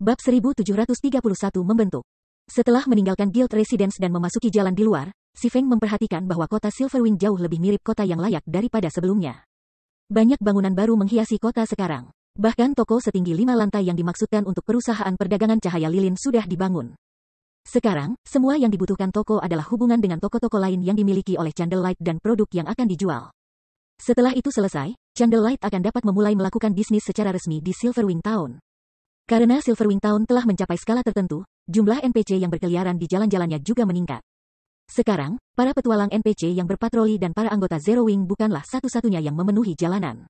Bab 1731 membentuk. Setelah meninggalkan Guild Residence dan memasuki jalan di luar, Si Feng memperhatikan bahwa kota Silverwing jauh lebih mirip kota yang layak daripada sebelumnya. Banyak bangunan baru menghiasi kota sekarang. Bahkan toko setinggi 5 lantai yang dimaksudkan untuk perusahaan perdagangan cahaya lilin sudah dibangun. Sekarang, semua yang dibutuhkan toko adalah hubungan dengan toko-toko lain yang dimiliki oleh Candlelight dan produk yang akan dijual. Setelah itu selesai, Candlelight akan dapat memulai melakukan bisnis secara resmi di Silverwing Town. Karena Silverwing Town telah mencapai skala tertentu, jumlah NPC yang berkeliaran di jalan-jalannya juga meningkat. Sekarang, para petualang NPC yang berpatroli dan para anggota Zero Wing bukanlah satu-satunya yang memenuhi jalanan.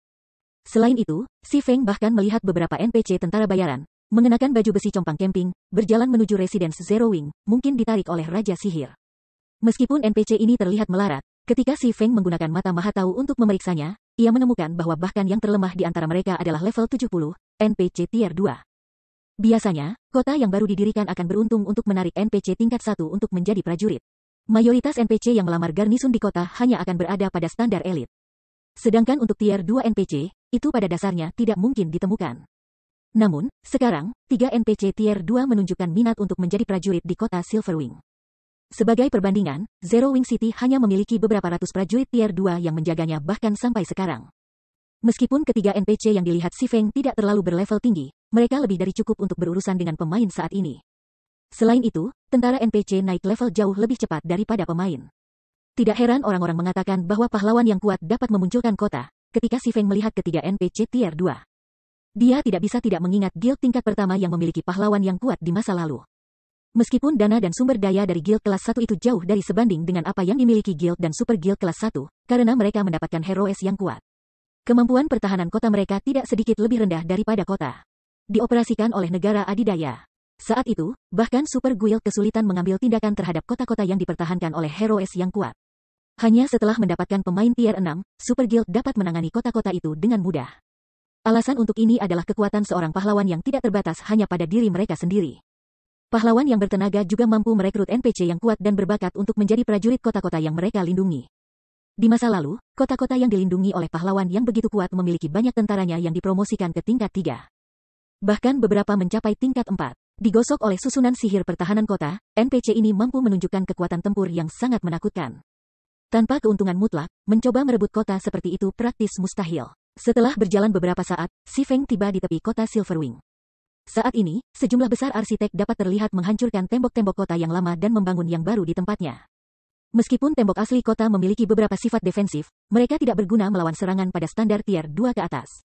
Selain itu, Si Feng bahkan melihat beberapa NPC tentara bayaran, mengenakan baju besi compang camping, berjalan menuju Residence Zero Wing, mungkin ditarik oleh Raja Sihir. Meskipun NPC ini terlihat melarat, ketika Si Feng menggunakan mata Mahatau untuk memeriksanya, ia menemukan bahwa bahkan yang terlemah di antara mereka adalah level 70, NPC Tier 2. Biasanya, kota yang baru didirikan akan beruntung untuk menarik NPC tingkat 1 untuk menjadi prajurit. Mayoritas NPC yang melamar garnisun di kota hanya akan berada pada standar elit. Sedangkan untuk Tier 2 NPC, itu pada dasarnya tidak mungkin ditemukan. Namun, sekarang, 3 NPC Tier 2 menunjukkan minat untuk menjadi prajurit di kota Silverwing. Sebagai perbandingan, Zero Wing City hanya memiliki beberapa ratus prajurit Tier 2 yang menjaganya bahkan sampai sekarang. Meskipun ketiga NPC yang dilihat Si Feng tidak terlalu berlevel tinggi, mereka lebih dari cukup untuk berurusan dengan pemain saat ini. Selain itu, tentara NPC naik level jauh lebih cepat daripada pemain. Tidak heran orang-orang mengatakan bahwa pahlawan yang kuat dapat memunculkan kota, ketika Si Feng melihat ketiga NPC Tier 2. Dia tidak bisa tidak mengingat guild tingkat pertama yang memiliki pahlawan yang kuat di masa lalu. Meskipun dana dan sumber daya dari guild kelas 1 itu jauh dari sebanding dengan apa yang dimiliki guild dan super guild kelas 1, karena mereka mendapatkan heroes yang kuat. Kemampuan pertahanan kota mereka tidak sedikit lebih rendah daripada kota dioperasikan oleh negara adidaya. Saat itu, bahkan Super Guild kesulitan mengambil tindakan terhadap kota-kota yang dipertahankan oleh heroes yang kuat. Hanya setelah mendapatkan pemain Tier 6, Super Guild dapat menangani kota-kota itu dengan mudah. Alasan untuk ini adalah kekuatan seorang pahlawan yang tidak terbatas hanya pada diri mereka sendiri. Pahlawan yang bertenaga juga mampu merekrut NPC yang kuat dan berbakat untuk menjadi prajurit kota-kota yang mereka lindungi. Di masa lalu, kota-kota yang dilindungi oleh pahlawan yang begitu kuat memiliki banyak tentaranya yang dipromosikan ke tingkat 3. Bahkan beberapa mencapai tingkat 4. Digosok oleh susunan sihir pertahanan kota, NPC ini mampu menunjukkan kekuatan tempur yang sangat menakutkan. Tanpa keuntungan mutlak, mencoba merebut kota seperti itu praktis mustahil. Setelah berjalan beberapa saat, Si Feng tiba di tepi kota Silverwing. Saat ini, sejumlah besar arsitek dapat terlihat menghancurkan tembok-tembok kota yang lama dan membangun yang baru di tempatnya. Meskipun tembok asli kota memiliki beberapa sifat defensif, mereka tidak berguna melawan serangan pada standar Tier 2 ke atas.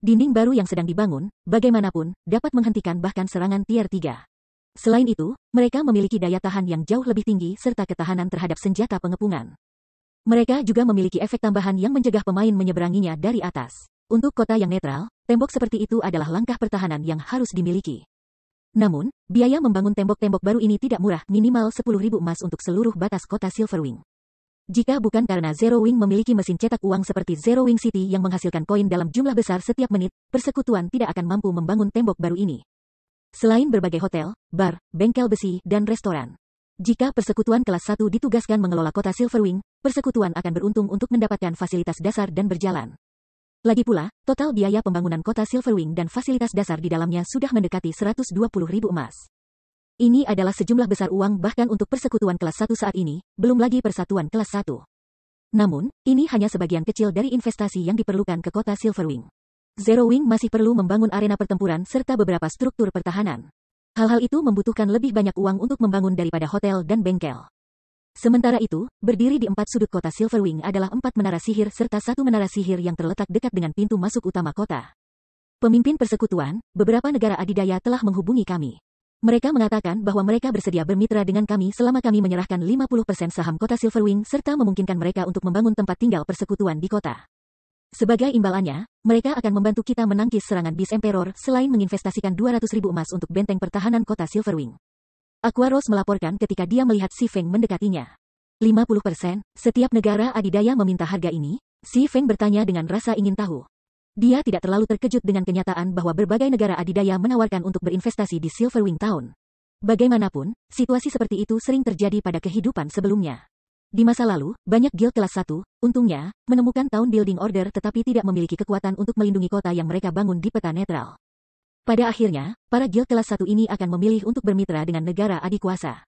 Dinding baru yang sedang dibangun, bagaimanapun, dapat menghentikan bahkan serangan Tier 3. Selain itu, mereka memiliki daya tahan yang jauh lebih tinggi serta ketahanan terhadap senjata pengepungan. Mereka juga memiliki efek tambahan yang mencegah pemain menyeberanginya dari atas. Untuk kota yang netral, tembok seperti itu adalah langkah pertahanan yang harus dimiliki. Namun, biaya membangun tembok-tembok baru ini tidak murah, minimal 10.000 emas untuk seluruh batas kota Silverwing. Jika bukan karena Zero Wing memiliki mesin cetak uang seperti Zero Wing City yang menghasilkan koin dalam jumlah besar setiap menit, persekutuan tidak akan mampu membangun tembok baru ini. Selain berbagai hotel, bar, bengkel besi, dan restoran. Jika persekutuan kelas 1 ditugaskan mengelola kota Silverwing, persekutuan akan beruntung untuk mendapatkan fasilitas dasar dan berjalan. Lagi pula, total biaya pembangunan kota Silverwing dan fasilitas dasar di dalamnya sudah mendekati 120.000 emas. Ini adalah sejumlah besar uang bahkan untuk persekutuan kelas 1 saat ini, belum lagi persatuan kelas 1. Namun, ini hanya sebagian kecil dari investasi yang diperlukan ke kota Silverwing. Zero Wing masih perlu membangun arena pertempuran serta beberapa struktur pertahanan. Hal-hal itu membutuhkan lebih banyak uang untuk membangun daripada hotel dan bengkel. Sementara itu, berdiri di 4 sudut kota Silverwing adalah 4 menara sihir serta 1 menara sihir yang terletak dekat dengan pintu masuk utama kota. Pemimpin persekutuan, beberapa negara adidaya telah menghubungi kami. Mereka mengatakan bahwa mereka bersedia bermitra dengan kami selama kami menyerahkan 50% saham kota Silverwing serta memungkinkan mereka untuk membangun tempat tinggal persekutuan di kota. Sebagai imbalannya, mereka akan membantu kita menangkis serangan Beast Emperor selain menginvestasikan 200.000 emas untuk benteng pertahanan kota Silverwing. Aquaros melaporkan ketika dia melihat Si Feng mendekatinya. 50%, setiap negara adidaya meminta harga ini? Si Feng bertanya dengan rasa ingin tahu. Dia tidak terlalu terkejut dengan kenyataan bahwa berbagai negara adidaya menawarkan untuk berinvestasi di Silverwing Town. Bagaimanapun, situasi seperti itu sering terjadi pada kehidupan sebelumnya. Di masa lalu, banyak guild kelas 1, untungnya, menemukan Town Building Order tetapi tidak memiliki kekuatan untuk melindungi kota yang mereka bangun di peta netral. Pada akhirnya, para guild kelas 1 ini akan memilih untuk bermitra dengan negara adikuasa.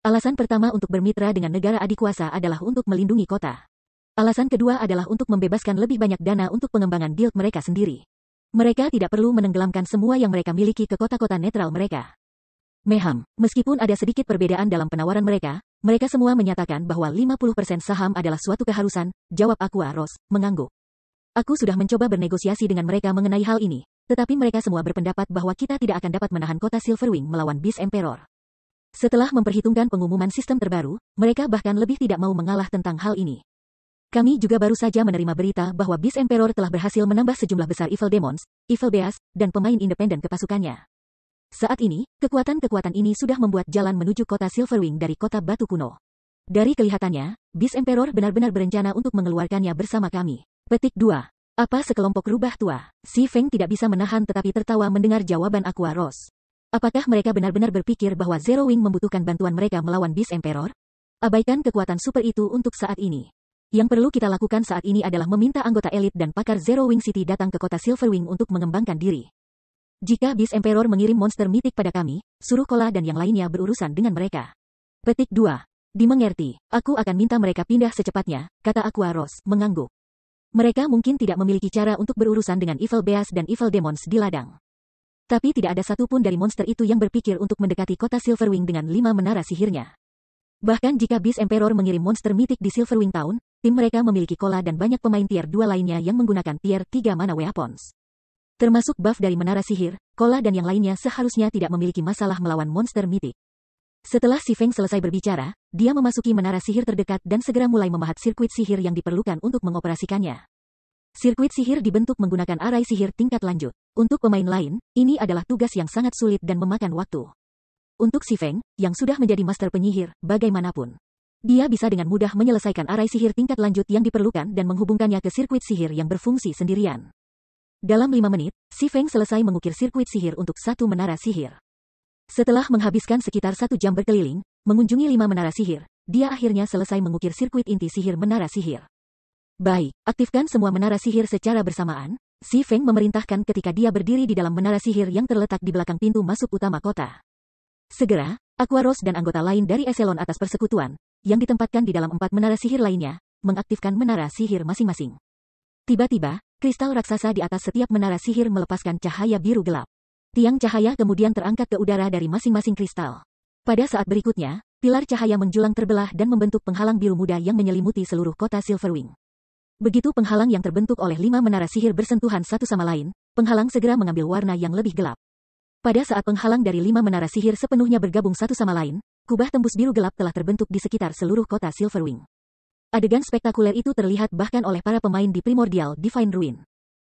Alasan pertama untuk bermitra dengan negara adikuasa adalah untuk melindungi kota. Alasan kedua adalah untuk membebaskan lebih banyak dana untuk pengembangan guild mereka sendiri. Mereka tidak perlu menenggelamkan semua yang mereka miliki ke kota-kota netral mereka. Meham, meskipun ada sedikit perbedaan dalam penawaran mereka semua menyatakan bahwa 50% saham adalah suatu keharusan, jawab Aqua Rose, mengangguk. Aku sudah mencoba bernegosiasi dengan mereka mengenai hal ini, tetapi mereka semua berpendapat bahwa kita tidak akan dapat menahan kota Silverwing melawan Beast Emperor. Setelah memperhitungkan pengumuman sistem terbaru, mereka bahkan lebih tidak mau mengalah tentang hal ini. Kami juga baru saja menerima berita bahwa Beast Emperor telah berhasil menambah sejumlah besar Evil Demons, Evil Beasts, dan pemain independen ke pasukannya. Saat ini, kekuatan-kekuatan ini sudah membuat jalan menuju kota Silverwing dari kota batu kuno. Dari kelihatannya, Beast Emperor benar-benar berencana untuk mengeluarkannya bersama kami. Petik 2. Apa sekelompok rubah tua? Si Feng tidak bisa menahan tetapi tertawa mendengar jawaban Aqua Rose. Apakah mereka benar-benar berpikir bahwa Zero Wing membutuhkan bantuan mereka melawan Beast Emperor? Abaikan kekuatan super itu untuk saat ini. Yang perlu kita lakukan saat ini adalah meminta anggota elit dan pakar Zero Wing City datang ke kota Silverwing untuk mengembangkan diri. Jika Beast Emperor mengirim monster mitik pada kami, suruh Kola dan yang lainnya berurusan dengan mereka. Petik 2. Dimengerti, aku akan minta mereka pindah secepatnya, kata Aqua Rose, mengangguk. Mereka mungkin tidak memiliki cara untuk berurusan dengan Evil Beasts dan Evil Demons di ladang. Tapi tidak ada satupun dari monster itu yang berpikir untuk mendekati kota Silverwing dengan 5 menara sihirnya. Bahkan jika Beast Emperor mengirim monster mitik di Silverwing Town, tim mereka memiliki Kola dan banyak pemain tier 2 lainnya yang menggunakan tier 3 mana weapons. Termasuk buff dari menara sihir, Kola dan yang lainnya seharusnya tidak memiliki masalah melawan monster mitik. Setelah Si Feng selesai berbicara, dia memasuki menara sihir terdekat dan segera mulai memahat sirkuit sihir yang diperlukan untuk mengoperasikannya. Sirkuit sihir dibentuk menggunakan arai sihir tingkat lanjut. Untuk pemain lain, ini adalah tugas yang sangat sulit dan memakan waktu. Untuk Si Feng, yang sudah menjadi master penyihir, bagaimanapun, dia bisa dengan mudah menyelesaikan arai sihir tingkat lanjut yang diperlukan dan menghubungkannya ke sirkuit sihir yang berfungsi sendirian. Dalam 5 menit, Si Feng selesai mengukir sirkuit sihir untuk satu menara sihir. Setelah menghabiskan sekitar 1 jam berkeliling, mengunjungi 5 menara sihir, dia akhirnya selesai mengukir sirkuit inti sihir menara sihir. Baik, aktifkan semua menara sihir secara bersamaan, Si Feng memerintahkan ketika dia berdiri di dalam menara sihir yang terletak di belakang pintu masuk utama kota. Segera, Aqua Rose dan anggota lain dari eselon atas persekutuan, yang ditempatkan di dalam 4 menara sihir lainnya, mengaktifkan menara sihir masing-masing. Tiba-tiba, kristal raksasa di atas setiap menara sihir melepaskan cahaya biru gelap. Tiang cahaya kemudian terangkat ke udara dari masing-masing kristal. Pada saat berikutnya, pilar cahaya menjulang terbelah dan membentuk penghalang biru muda yang menyelimuti seluruh kota Silverwing. Begitu penghalang yang terbentuk oleh 5 menara sihir bersentuhan satu sama lain, penghalang segera mengambil warna yang lebih gelap. Pada saat penghalang dari 5 menara sihir sepenuhnya bergabung satu sama lain, kubah tembus biru gelap telah terbentuk di sekitar seluruh kota Silverwing. Adegan spektakuler itu terlihat bahkan oleh para pemain di Primordial Divine Ruin.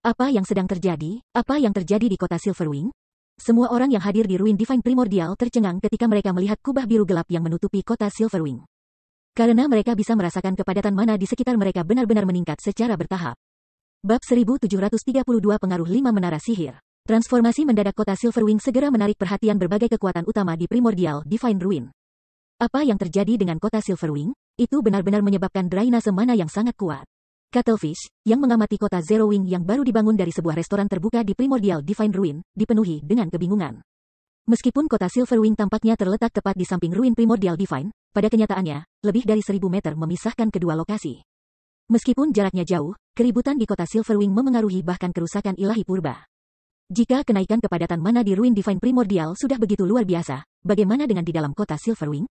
Apa yang sedang terjadi? Apa yang terjadi di kota Silverwing? Semua orang yang hadir di Ruin Divine Primordial tercengang ketika mereka melihat kubah biru gelap yang menutupi kota Silverwing. Karena mereka bisa merasakan kepadatan mana di sekitar mereka benar-benar meningkat secara bertahap. Bab 1732 Pengaruh 5 Menara Sihir. Transformasi mendadak kota Silverwing segera menarik perhatian berbagai kekuatan utama di Primordial Divine Ruin. Apa yang terjadi dengan kota Silverwing? Itu benar-benar menyebabkan drainase mana yang sangat kuat. Cuttlefish, yang mengamati kota Zero Wing yang baru dibangun dari sebuah restoran terbuka di Primordial Divine Ruin, dipenuhi dengan kebingungan. Meskipun kota Silverwing tampaknya terletak tepat di samping ruin Primordial Divine, pada kenyataannya, lebih dari 1000 meter memisahkan kedua lokasi. Meskipun jaraknya jauh, keributan di kota Silverwing memengaruhi bahkan kerusakan ilahi purba. Jika kenaikan kepadatan mana di ruin Divine Primordial sudah begitu luar biasa, bagaimana dengan di dalam kota Silverwing?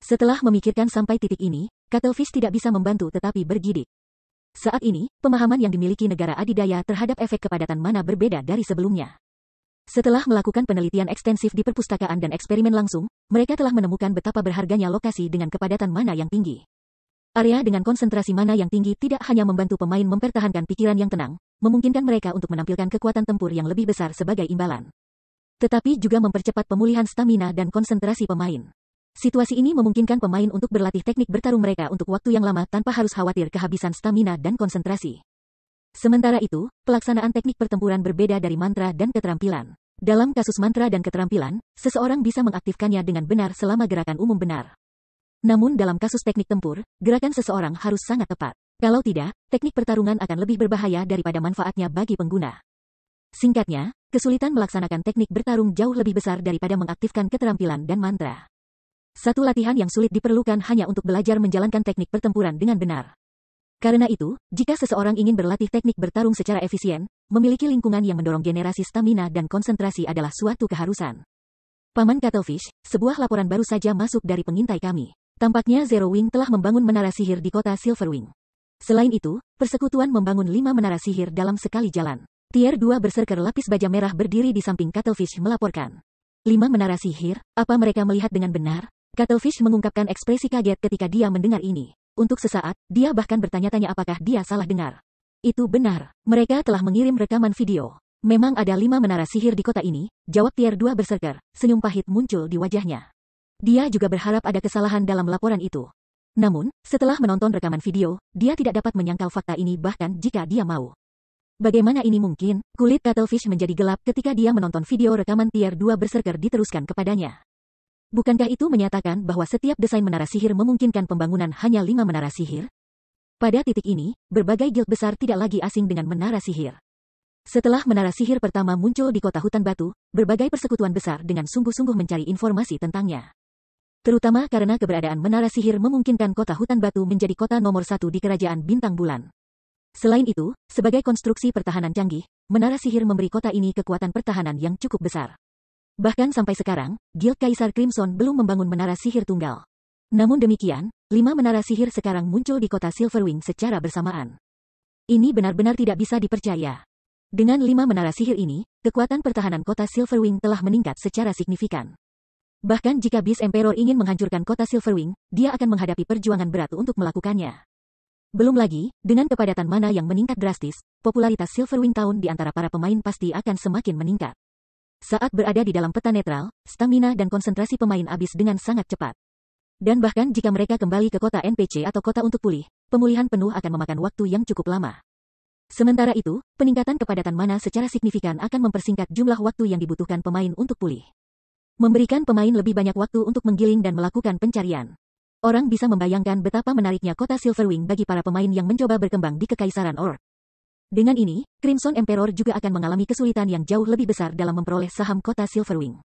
Setelah memikirkan sampai titik ini, Cuttlefish tidak bisa membantu tetapi bergidik. Saat ini, pemahaman yang dimiliki negara adidaya terhadap efek kepadatan mana berbeda dari sebelumnya. Setelah melakukan penelitian ekstensif di perpustakaan dan eksperimen langsung, mereka telah menemukan betapa berharganya lokasi dengan kepadatan mana yang tinggi. Area dengan konsentrasi mana yang tinggi tidak hanya membantu pemain mempertahankan pikiran yang tenang, memungkinkan mereka untuk menampilkan kekuatan tempur yang lebih besar sebagai imbalan. Tetapi juga mempercepat pemulihan stamina dan konsentrasi pemain. Situasi ini memungkinkan pemain untuk berlatih teknik bertarung mereka untuk waktu yang lama tanpa harus khawatir kehabisan stamina dan konsentrasi. Sementara itu, pelaksanaan teknik pertempuran berbeda dari mantra dan keterampilan. Dalam kasus mantra dan keterampilan, seseorang bisa mengaktifkannya dengan benar selama gerakan umum benar. Namun dalam kasus teknik tempur, gerakan seseorang harus sangat tepat. Kalau tidak, teknik pertarungan akan lebih berbahaya daripada manfaatnya bagi pengguna. Singkatnya, kesulitan melaksanakan teknik bertarung jauh lebih besar daripada mengaktifkan keterampilan dan mantra. Satu latihan yang sulit diperlukan hanya untuk belajar menjalankan teknik pertempuran dengan benar. Karena itu, jika seseorang ingin berlatih teknik bertarung secara efisien, memiliki lingkungan yang mendorong generasi stamina dan konsentrasi adalah suatu keharusan. Paman Cuttlefish, sebuah laporan baru saja masuk dari pengintai kami. Tampaknya Zero Wing telah membangun menara sihir di kota Silverwing. Selain itu, persekutuan membangun 5 menara sihir dalam sekali jalan. Tier 2 berserker lapis baja merah berdiri di samping Cuttlefish melaporkan. 5 menara sihir, apa mereka melihat dengan benar? Cuttlefish mengungkapkan ekspresi kaget ketika dia mendengar ini. Untuk sesaat, dia bahkan bertanya-tanya apakah dia salah dengar. Itu benar, mereka telah mengirim rekaman video. Memang ada 5 menara sihir di kota ini, jawab Tier 2 berserker, senyum pahit muncul di wajahnya. Dia juga berharap ada kesalahan dalam laporan itu. Namun, setelah menonton rekaman video, dia tidak dapat menyangkal fakta ini bahkan jika dia mau. Bagaimana ini mungkin? Kulit Cuttlefish menjadi gelap ketika dia menonton video rekaman Tier 2 berserker diteruskan kepadanya. Bukankah itu menyatakan bahwa setiap desain menara sihir memungkinkan pembangunan hanya 5 menara sihir? Pada titik ini, berbagai guild besar tidak lagi asing dengan menara sihir. Setelah menara sihir pertama muncul di kota hutan batu, berbagai persekutuan besar dengan sungguh-sungguh mencari informasi tentangnya. Terutama karena keberadaan menara sihir memungkinkan kota hutan batu menjadi kota nomor 1 di kerajaan bintang bulan. Selain itu, sebagai konstruksi pertahanan canggih, menara sihir memberi kota ini kekuatan pertahanan yang cukup besar. Bahkan sampai sekarang, Guild Kaisar Crimson belum membangun menara sihir tunggal. Namun demikian, 5 menara sihir sekarang muncul di kota Silverwing secara bersamaan. Ini benar-benar tidak bisa dipercaya. Dengan 5 menara sihir ini, kekuatan pertahanan kota Silverwing telah meningkat secara signifikan. Bahkan jika Beast Emperor ingin menghancurkan kota Silverwing, dia akan menghadapi perjuangan berat untuk melakukannya. Belum lagi, dengan kepadatan mana yang meningkat drastis, popularitas Silverwing Town di antara para pemain pasti akan semakin meningkat. Saat berada di dalam peta netral, stamina dan konsentrasi pemain habis dengan sangat cepat. Dan bahkan jika mereka kembali ke kota NPC atau kota untuk pulih, pemulihan penuh akan memakan waktu yang cukup lama. Sementara itu, peningkatan kepadatan mana secara signifikan akan mempersingkat jumlah waktu yang dibutuhkan pemain untuk pulih. Memberikan pemain lebih banyak waktu untuk menggiling dan melakukan pencarian. Orang bisa membayangkan betapa menariknya kota Silverwing bagi para pemain yang mencoba berkembang di Kekaisaran Orc. Dengan ini, Crimson Emperor juga akan mengalami kesulitan yang jauh lebih besar dalam memperoleh saham kota Silverwing.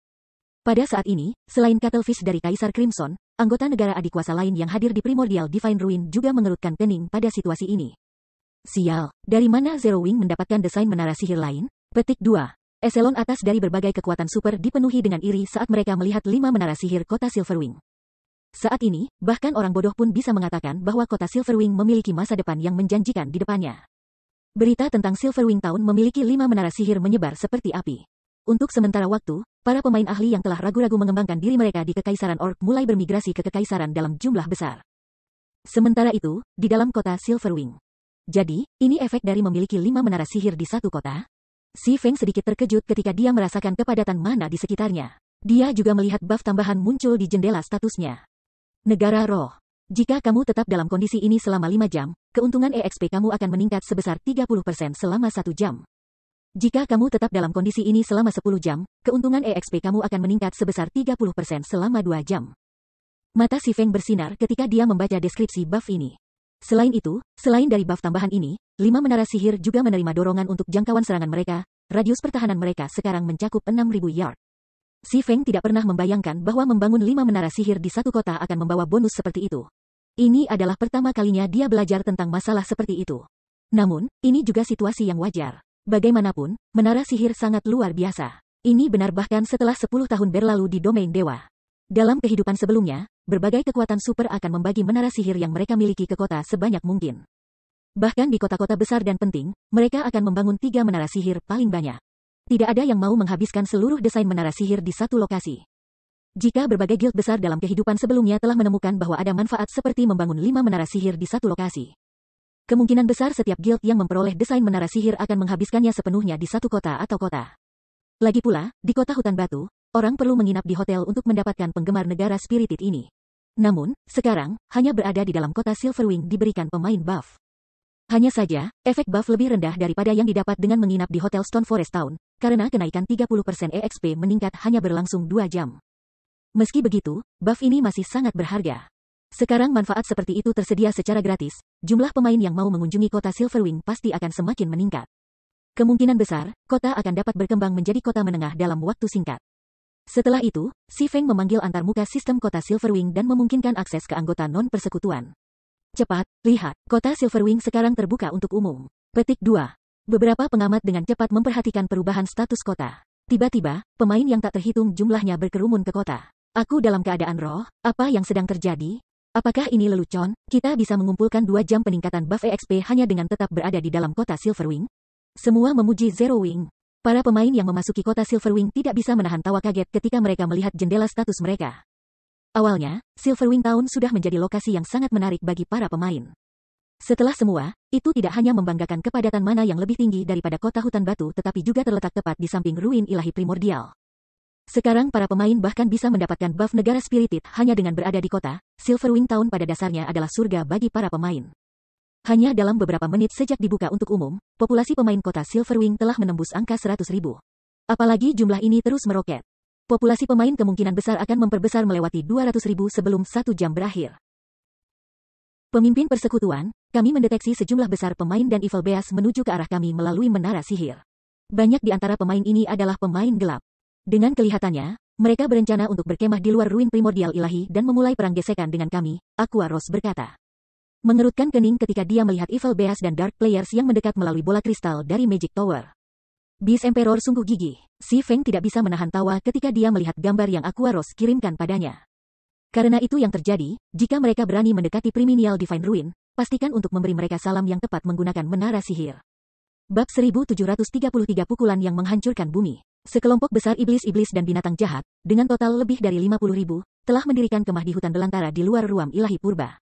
Pada saat ini, selain Cuttlefish dari Kaisar Crimson, anggota negara adikuasa lain yang hadir di Primordial Divine Ruin juga mengerutkan kening pada situasi ini. Sial, dari mana Zero Wing mendapatkan desain menara sihir lain? Petik 2. Eselon atas dari berbagai kekuatan super dipenuhi dengan iri saat mereka melihat 5 menara sihir kota Silverwing. Saat ini, bahkan orang bodoh pun bisa mengatakan bahwa kota Silverwing memiliki masa depan yang menjanjikan di depannya. Berita tentang Silverwing Town memiliki 5 menara sihir menyebar seperti api. Untuk sementara waktu, para pemain ahli yang telah ragu-ragu mengembangkan diri mereka di Kekaisaran Orc mulai bermigrasi ke Kekaisaran dalam jumlah besar. Sementara itu, di dalam kota Silverwing. Jadi, ini efek dari memiliki 5 menara sihir di satu kota? Si Feng sedikit terkejut ketika dia merasakan kepadatan mana di sekitarnya. Dia juga melihat buff tambahan muncul di jendela statusnya. Negara Roh. Jika kamu tetap dalam kondisi ini selama 5 jam, keuntungan EXP kamu akan meningkat sebesar 30% selama 1 jam. Jika kamu tetap dalam kondisi ini selama 10 jam, keuntungan EXP kamu akan meningkat sebesar 30% selama 2 jam. Mata si Feng bersinar ketika dia membaca deskripsi buff ini. Selain itu, selain dari buff tambahan ini, 5 menara sihir juga menerima dorongan untuk jangkauan serangan mereka, radius pertahanan mereka sekarang mencakup 6.000 yard. Si Feng tidak pernah membayangkan bahwa membangun 5 menara sihir di satu kota akan membawa bonus seperti itu. Ini adalah pertama kalinya dia belajar tentang masalah seperti itu. Namun, ini juga situasi yang wajar. Bagaimanapun, menara sihir sangat luar biasa. Ini benar bahkan setelah 10 tahun berlalu di domain dewa. Dalam kehidupan sebelumnya, berbagai kekuatan super akan membagi menara sihir yang mereka miliki ke kota sebanyak mungkin. Bahkan di kota-kota besar dan penting, mereka akan membangun 3 menara sihir paling banyak. Tidak ada yang mau menghabiskan seluruh desain menara sihir di satu lokasi. Jika berbagai guild besar dalam kehidupan sebelumnya telah menemukan bahwa ada manfaat seperti membangun 5 menara sihir di satu lokasi, kemungkinan besar setiap guild yang memperoleh desain menara sihir akan menghabiskannya sepenuhnya di satu kota atau kota. Lagi pula, di kota hutan batu, orang perlu menginap di hotel untuk mendapatkan penggemar negara spirited ini. Namun, sekarang, hanya berada di dalam kota Silverwing diberikan pemain buff. Hanya saja, efek buff lebih rendah daripada yang didapat dengan menginap di Hotel Stone Forest Town, karena kenaikan 30% EXP meningkat hanya berlangsung 2 jam. Meski begitu, buff ini masih sangat berharga. Sekarang manfaat seperti itu tersedia secara gratis, jumlah pemain yang mau mengunjungi kota Silverwing pasti akan semakin meningkat. Kemungkinan besar, kota akan dapat berkembang menjadi kota menengah dalam waktu singkat. Setelah itu, Si Feng memanggil antarmuka sistem kota Silverwing dan memungkinkan akses ke anggota non-persekutuan. Cepat, lihat, kota Silverwing sekarang terbuka untuk umum. Petik 2. Beberapa pengamat dengan cepat memperhatikan perubahan status kota. Tiba-tiba, pemain yang tak terhitung jumlahnya berkerumun ke kota. Aku dalam keadaan roh, apa yang sedang terjadi? Apakah ini lelucon? Kita bisa mengumpulkan 2 jam peningkatan buff EXP hanya dengan tetap berada di dalam kota Silverwing? Semua memuji Zero Wing. Para pemain yang memasuki kota Silverwing tidak bisa menahan tawa kaget ketika mereka melihat jendela status mereka. Awalnya, Silverwing Town sudah menjadi lokasi yang sangat menarik bagi para pemain. Setelah semua, itu tidak hanya membanggakan kepadatan mana yang lebih tinggi daripada kota hutan batu tetapi juga terletak tepat di samping ruin ilahi primordial. Sekarang para pemain bahkan bisa mendapatkan buff negara spirited hanya dengan berada di kota. Silverwing Town pada dasarnya adalah surga bagi para pemain. Hanya dalam beberapa menit sejak dibuka untuk umum, populasi pemain kota Silverwing telah menembus angka 100.000. Apalagi jumlah ini terus meroket. Populasi pemain kemungkinan besar akan memperbesar melewati 200.000 sebelum 1 jam berakhir. Pemimpin persekutuan, kami mendeteksi sejumlah besar pemain dan Evil Beast menuju ke arah kami melalui menara sihir. Banyak di antara pemain ini adalah pemain gelap. Dengan kelihatannya, mereka berencana untuk berkemah di luar ruin primordial ilahi dan memulai perang gesekan dengan kami, Aqua Rose berkata. Mengerutkan kening ketika dia melihat Evil Beast dan Dark Players yang mendekat melalui bola kristal dari Magic Tower. Beast Emperor sungguh gigih. Si Feng tidak bisa menahan tawa ketika dia melihat gambar yang Aqua Rose kirimkan padanya. Karena itu yang terjadi, jika mereka berani mendekati Priminial Divine Ruin, pastikan untuk memberi mereka salam yang tepat menggunakan menara sihir. Bab 1733 Pukulan yang menghancurkan bumi. Sekelompok besar iblis-iblis dan binatang jahat, dengan total lebih dari 50.000, telah mendirikan kemah di hutan belantara di luar ruang ilahi purba.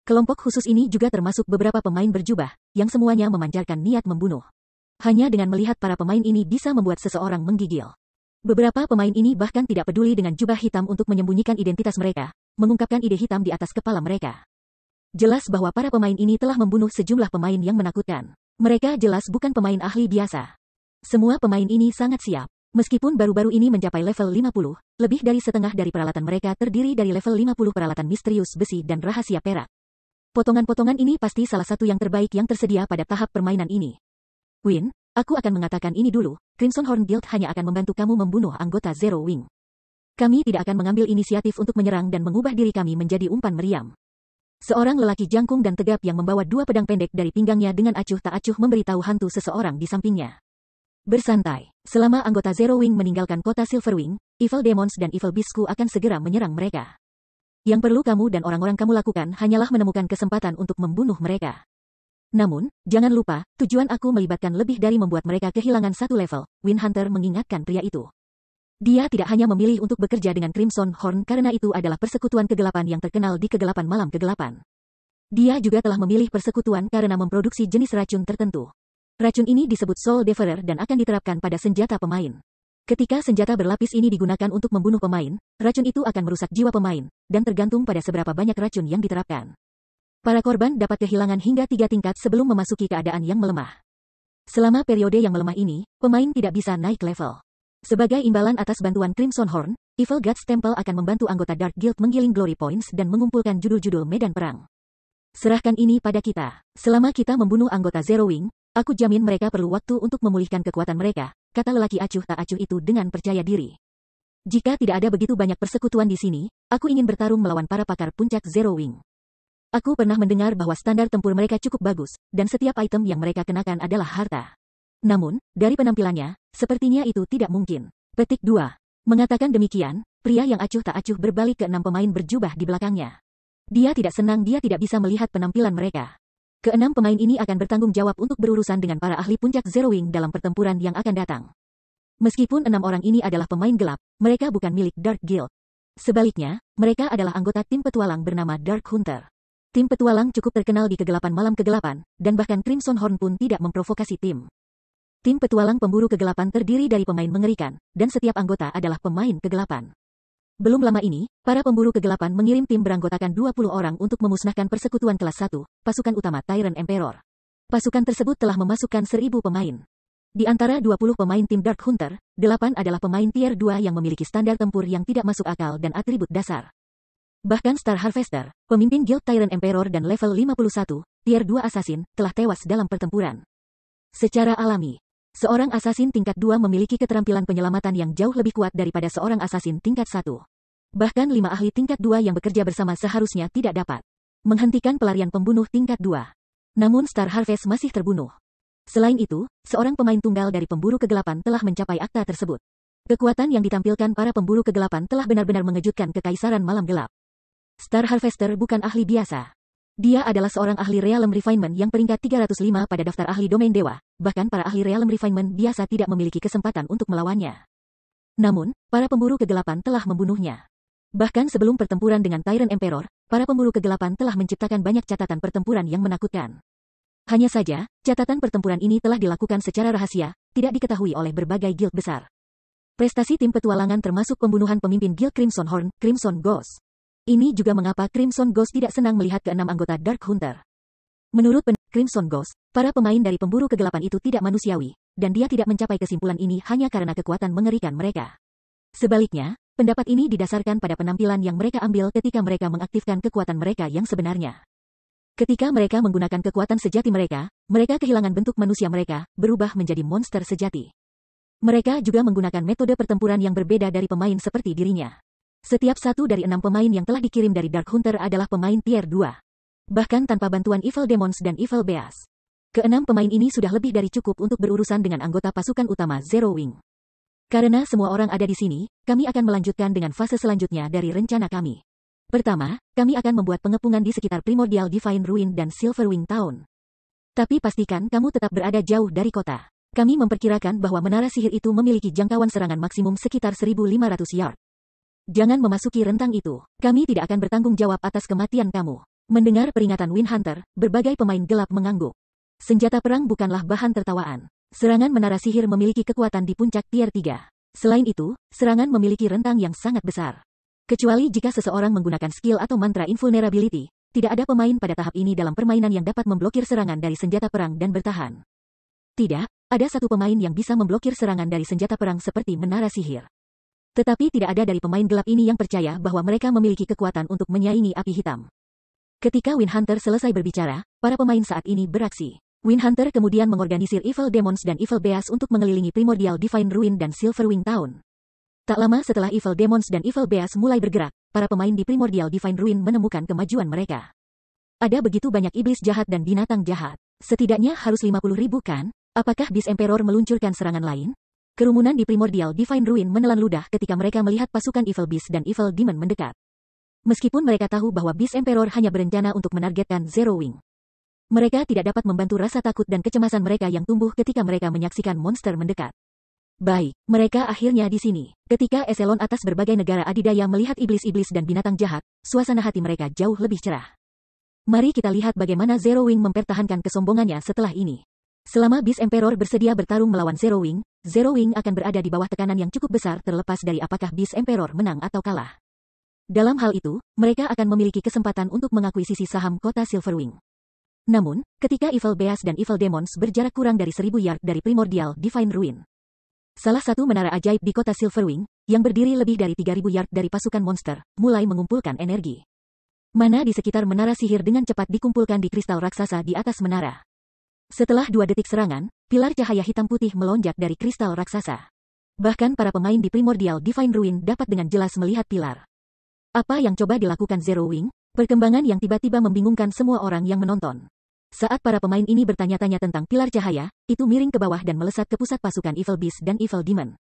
Kelompok khusus ini juga termasuk beberapa pemain berjubah, yang semuanya memancarkan niat membunuh. Hanya dengan melihat para pemain ini bisa membuat seseorang menggigil. Beberapa pemain ini bahkan tidak peduli dengan jubah hitam untuk menyembunyikan identitas mereka, mengungkapkan ide hitam di atas kepala mereka. Jelas bahwa para pemain ini telah membunuh sejumlah pemain yang menakutkan. Mereka jelas bukan pemain ahli biasa. Semua pemain ini sangat siap. Meskipun baru-baru ini mencapai level 50, lebih dari setengah dari peralatan mereka terdiri dari level 50 peralatan misterius besi dan rahasia perak. Potongan-potongan ini pasti salah satu yang terbaik yang tersedia pada tahap permainan ini. Win, aku akan mengatakan ini dulu, Crimson Horn Guild hanya akan membantu kamu membunuh anggota Zero Wing. Kami tidak akan mengambil inisiatif untuk menyerang dan mengubah diri kami menjadi umpan meriam. Seorang lelaki jangkung dan tegap yang membawa 2 pedang pendek dari pinggangnya dengan acuh tak acuh memberitahu hantu seseorang di sampingnya. Bersantai, selama anggota Zero Wing meninggalkan kota Silverwing, Evil Demons dan Evil Beastku akan segera menyerang mereka. Yang perlu kamu dan orang-orang kamu lakukan hanyalah menemukan kesempatan untuk membunuh mereka. Namun, jangan lupa, tujuan aku melibatkan lebih dari membuat mereka kehilangan 1 level, Wind Hunter mengingatkan pria itu. Dia tidak hanya memilih untuk bekerja dengan Crimson Horn karena itu adalah persekutuan kegelapan yang terkenal di kegelapan malam kegelapan. Dia juga telah memilih persekutuan karena memproduksi jenis racun tertentu. Racun ini disebut Soul Devourer dan akan diterapkan pada senjata pemain. Ketika senjata berlapis ini digunakan untuk membunuh pemain, racun itu akan merusak jiwa pemain, dan tergantung pada seberapa banyak racun yang diterapkan. Para korban dapat kehilangan hingga 3 tingkat sebelum memasuki keadaan yang melemah. Selama periode yang melemah ini, pemain tidak bisa naik level. Sebagai imbalan atas bantuan Crimson Horn, Evil Gods Temple akan membantu anggota Dark Guild menggiling Glory Points dan mengumpulkan judul-judul medan perang. Serahkan ini pada kita. Selama kita membunuh anggota Zero Wing, aku jamin mereka perlu waktu untuk memulihkan kekuatan mereka, kata lelaki acuh tak acuh itu dengan percaya diri. Jika tidak ada begitu banyak persekutuan di sini, aku ingin bertarung melawan para pakar puncak Zero Wing. Aku pernah mendengar bahwa standar tempur mereka cukup bagus, dan setiap item yang mereka kenakan adalah harta. Namun, dari penampilannya, sepertinya itu tidak mungkin. Petik 2. Mengatakan demikian, pria yang acuh tak acuh berbalik ke 6 pemain berjubah di belakangnya. Dia tidak senang dia tidak bisa melihat penampilan mereka. Ke-6 pemain ini akan bertanggung jawab untuk berurusan dengan para ahli puncak Zero Wing dalam pertempuran yang akan datang. Meskipun 6 orang ini adalah pemain gelap, mereka bukan milik Dark Guild. Sebaliknya, mereka adalah anggota tim petualang bernama Dark Hunter. Tim petualang cukup terkenal di kegelapan malam kegelapan, dan bahkan Crimson Horn pun tidak memprovokasi tim. Tim petualang pemburu kegelapan terdiri dari pemain mengerikan, dan setiap anggota adalah pemain kegelapan. Belum lama ini, para pemburu kegelapan mengirim tim beranggotakan 20 orang untuk memusnahkan persekutuan kelas 1, pasukan utama Tyrant Emperor. Pasukan tersebut telah memasukkan 1000 pemain. Di antara 20 pemain tim Dark Hunter, 8 adalah pemain tier 2 yang memiliki standar tempur yang tidak masuk akal dan atribut dasar. Bahkan Star Harvester, pemimpin Guild Tyrant Emperor dan level 51, tier 2 assassin, telah tewas dalam pertempuran. Secara alami, Seorang asasin tingkat 2 memiliki keterampilan penyelamatan yang jauh lebih kuat daripada seorang asasin tingkat 1. Bahkan 5 ahli tingkat 2 yang bekerja bersama seharusnya tidak dapat menghentikan pelarian pembunuh tingkat 2. Namun Star Harvest masih terbunuh. Selain itu, seorang pemain tunggal dari pemburu kegelapan telah mencapai akta tersebut. Kekuatan yang ditampilkan para pemburu kegelapan telah benar-benar mengejutkan kekaisaran malam gelap. Star Harvester bukan ahli biasa. Dia adalah seorang ahli Realm Refinement yang peringkat 305 pada daftar ahli domain dewa, bahkan para ahli Realm Refinement biasa tidak memiliki kesempatan untuk melawannya. Namun, para pemburu kegelapan telah membunuhnya. Bahkan sebelum pertempuran dengan Tyrant Emperor, para pemburu kegelapan telah menciptakan banyak catatan pertempuran yang menakutkan. Hanya saja, catatan pertempuran ini telah dilakukan secara rahasia, tidak diketahui oleh berbagai guild besar. Prestasi tim petualangan termasuk pembunuhan pemimpin Guild Crimson Horn, Crimson Ghost. Ini juga mengapa Crimson Ghost tidak senang melihat keenam anggota Dark Hunter. Menurut Crimson Ghost, para pemain dari pemburu kegelapan itu tidak manusiawi, dan dia tidak mencapai kesimpulan ini hanya karena kekuatan mengerikan mereka. Sebaliknya, pendapat ini didasarkan pada penampilan yang mereka ambil ketika mereka mengaktifkan kekuatan mereka yang sebenarnya. Ketika mereka menggunakan kekuatan sejati mereka, mereka kehilangan bentuk manusia mereka, berubah menjadi monster sejati. Mereka juga menggunakan metode pertempuran yang berbeda dari pemain seperti dirinya. Setiap satu dari 6 pemain yang telah dikirim dari Dark Hunter adalah pemain tier 2. Bahkan tanpa bantuan Evil Demons dan Evil Beast. Keenam pemain ini sudah lebih dari cukup untuk berurusan dengan anggota pasukan utama Zero Wing. Karena semua orang ada di sini, kami akan melanjutkan dengan fase selanjutnya dari rencana kami. Pertama, kami akan membuat pengepungan di sekitar Primordial Divine Ruin dan Silverwing Town. Tapi pastikan kamu tetap berada jauh dari kota. Kami memperkirakan bahwa menara sihir itu memiliki jangkauan serangan maksimum sekitar 1.500 yard. Jangan memasuki rentang itu. Kami tidak akan bertanggung jawab atas kematian kamu. Mendengar peringatan Wind Hunter, berbagai pemain gelap mengangguk. Senjata perang bukanlah bahan tertawaan. Serangan menara sihir memiliki kekuatan di puncak tier 3. Selain itu, serangan memiliki rentang yang sangat besar. Kecuali jika seseorang menggunakan skill atau mantra invulnerability, tidak ada pemain pada tahap ini dalam permainan yang dapat memblokir serangan dari senjata perang dan bertahan. Tidak, ada satu pemain yang bisa memblokir serangan dari senjata perang seperti menara sihir. Tetapi tidak ada dari pemain gelap ini yang percaya bahwa mereka memiliki kekuatan untuk menyaingi api hitam. Ketika Wind Hunter selesai berbicara, para pemain saat ini beraksi. Wind Hunter kemudian mengorganisir Evil Demons dan Evil Beast untuk mengelilingi Primordial Divine Ruin dan Silverwing Town. Tak lama setelah Evil Demons dan Evil Beast mulai bergerak, para pemain di Primordial Divine Ruin menemukan kemajuan mereka. Ada begitu banyak iblis jahat dan binatang jahat. Setidaknya harus 50.000 kan? Apakah Beast Emperor meluncurkan serangan lain? Kerumunan di Primordial Divine Ruin menelan ludah ketika mereka melihat pasukan Evil Beast dan Evil Demon mendekat. Meskipun mereka tahu bahwa Beast Emperor hanya berencana untuk menargetkan Zero Wing. Mereka tidak dapat membantu rasa takut dan kecemasan mereka yang tumbuh ketika mereka menyaksikan monster mendekat. Baik, mereka akhirnya di sini. Ketika eselon atas berbagai negara adidaya melihat iblis-iblis dan binatang jahat, suasana hati mereka jauh lebih cerah. Mari kita lihat bagaimana Zero Wing mempertahankan kesombongannya setelah ini. Selama Beast Emperor bersedia bertarung melawan Zero Wing akan berada di bawah tekanan yang cukup besar terlepas dari apakah Beast Emperor menang atau kalah. Dalam hal itu, mereka akan memiliki kesempatan untuk mengakuisisi saham kota Silverwing. Namun, ketika Evil Beast dan Evil Demons berjarak kurang dari 1.000 yard dari Primordial Divine Ruin. Salah satu menara ajaib di kota Silverwing, yang berdiri lebih dari 3.000 yard dari pasukan monster, mulai mengumpulkan energi. Mana di sekitar menara sihir dengan cepat dikumpulkan di kristal raksasa di atas menara. Setelah 2 detik serangan, pilar cahaya hitam putih melonjak dari kristal raksasa. Bahkan para pemain di Primordial Divine Ruin dapat dengan jelas melihat pilar. Apa yang coba dilakukan Zero Wing? Perkembangan yang tiba-tiba membingungkan semua orang yang menonton. Saat para pemain ini bertanya-tanya tentang pilar cahaya, itu miring ke bawah dan melesat ke pusat pasukan Evil Beast dan Evil Demon.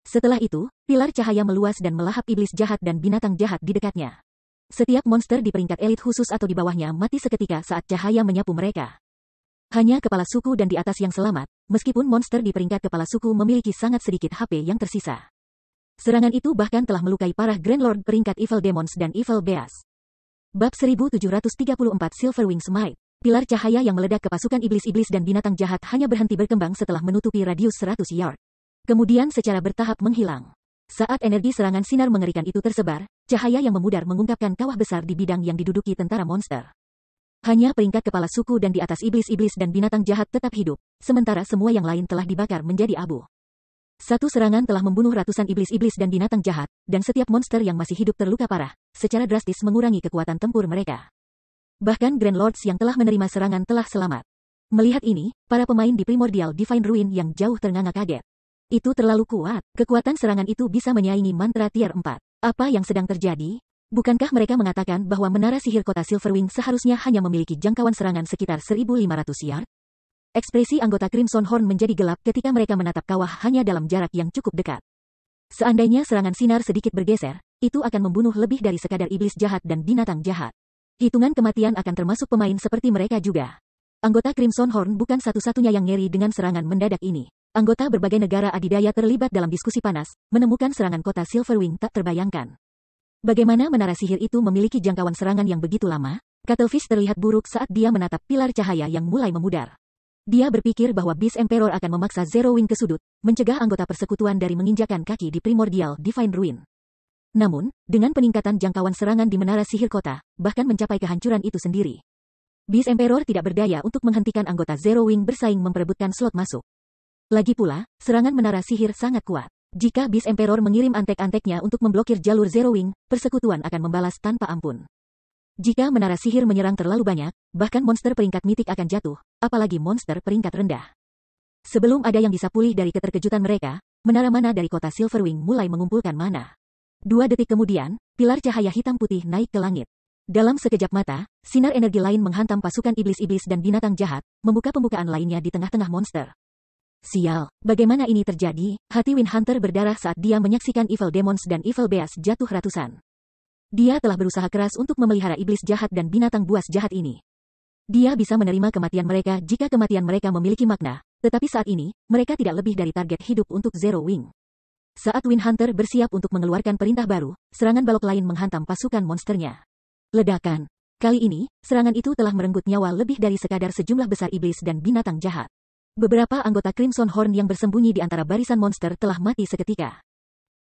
Setelah itu, pilar cahaya meluas dan melahap iblis jahat dan binatang jahat di dekatnya. Setiap monster di peringkat elit khusus atau di bawahnya mati seketika saat cahaya menyapu mereka. Hanya kepala suku dan di atas yang selamat, meskipun monster di peringkat kepala suku memiliki sangat sedikit HP yang tersisa. Serangan itu bahkan telah melukai parah Grand Lord peringkat Evil Demons dan Evil Beast. Bab 1734 Silverwing Smite. Pilar cahaya yang meledak ke pasukan iblis-iblis dan binatang jahat hanya berhenti berkembang setelah menutupi radius 100 yard. Kemudian secara bertahap menghilang. Saat energi serangan sinar mengerikan itu tersebar, cahaya yang memudar mengungkapkan kawah besar di bidang yang diduduki tentara monster. Hanya peringkat kepala suku dan di atas iblis-iblis dan binatang jahat tetap hidup, sementara semua yang lain telah dibakar menjadi abu. Satu serangan telah membunuh ratusan iblis-iblis dan binatang jahat, dan setiap monster yang masih hidup terluka parah, secara drastis mengurangi kekuatan tempur mereka. Bahkan Grand Lords yang telah menerima serangan telah selamat. Melihat ini, para pemain di Primordial Divine Ruin yang jauh ternganga kaget. Itu terlalu kuat, kekuatan serangan itu bisa menyaingi mantra tier 4. Apa yang sedang terjadi? Bukankah mereka mengatakan bahwa menara sihir kota Silverwing seharusnya hanya memiliki jangkauan serangan sekitar 1.500 yard? Ekspresi anggota Crimson Horn menjadi gelap ketika mereka menatap kawah hanya dalam jarak yang cukup dekat. Seandainya serangan sinar sedikit bergeser, itu akan membunuh lebih dari sekadar iblis jahat dan binatang jahat. Hitungan kematian akan termasuk pemain seperti mereka juga. Anggota Crimson Horn bukan satu-satunya yang ngeri dengan serangan mendadak ini. Anggota berbagai negara adidaya terlibat dalam diskusi panas, menemukan serangan kota Silverwing tak terbayangkan. Bagaimana menara sihir itu memiliki jangkauan serangan yang begitu lama? Cuttlefish terlihat buruk saat dia menatap pilar cahaya yang mulai memudar. Dia berpikir bahwa Beast Emperor akan memaksa Zero Wing ke sudut, mencegah anggota persekutuan dari menginjakan kaki di Primordial Divine Ruin. Namun, dengan peningkatan jangkauan serangan di menara sihir kota, bahkan mencapai kehancuran itu sendiri, Beast Emperor tidak berdaya untuk menghentikan anggota Zero Wing bersaing memperebutkan slot masuk. Lagi pula, serangan menara sihir sangat kuat. Jika Beast Emperor mengirim antek-anteknya untuk memblokir jalur Zero Wing, persekutuan akan membalas tanpa ampun. Jika menara sihir menyerang terlalu banyak, bahkan monster peringkat mitik akan jatuh, apalagi monster peringkat rendah. Sebelum ada yang bisa pulih dari keterkejutan mereka, menara mana dari kota Silverwing mulai mengumpulkan mana. 2 detik kemudian, pilar cahaya hitam putih naik ke langit. Dalam sekejap mata, sinar energi lain menghantam pasukan iblis-iblis dan binatang jahat, membuka pembukaan lainnya di tengah-tengah monster. Sial, bagaimana ini terjadi? Hati Wind Hunter berdarah saat dia menyaksikan Evil Demons dan Evil Beasts jatuh ratusan. Dia telah berusaha keras untuk memelihara iblis jahat dan binatang buas jahat ini. Dia bisa menerima kematian mereka jika kematian mereka memiliki makna, tetapi saat ini, mereka tidak lebih dari target hidup untuk Zero Wing. Saat Wind Hunter bersiap untuk mengeluarkan perintah baru, serangan balok lain menghantam pasukan monsternya. Ledakan. Kali ini, serangan itu telah merenggut nyawa lebih dari sekadar sejumlah besar iblis dan binatang jahat. Beberapa anggota Crimson Horn yang bersembunyi di antara barisan monster telah mati seketika.